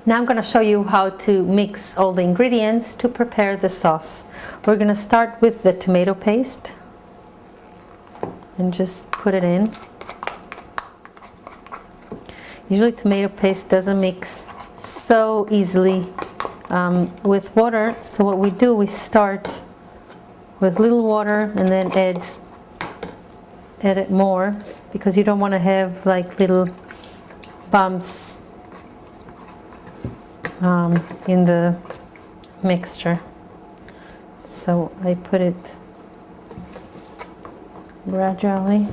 Now I'm going to show you how to mix all the ingredients to prepare the sauce. We're going to start with the tomato paste and just put it in. Usually tomato paste doesn't mix so easily with water, so what we do, we start with little water and then add it more, because you don't want to have like little bumps in the mixture. So I put it gradually.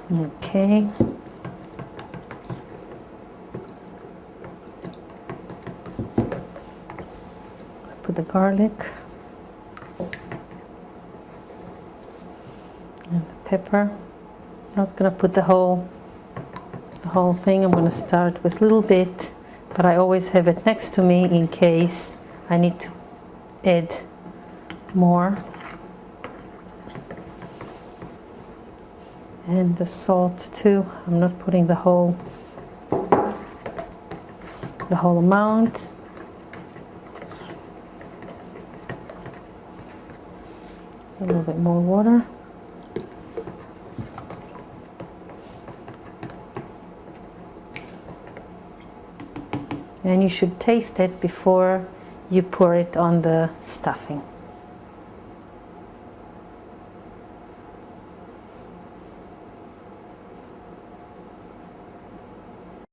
Okay. Put the garlic and the pepper. I'm not going to put the whole thing. I'm going to start with a little bit, but I always have it next to me in case I need to add more. And the salt too. I'm not putting the whole amount. A little bit more water. And you should taste it before you pour it on the stuffing.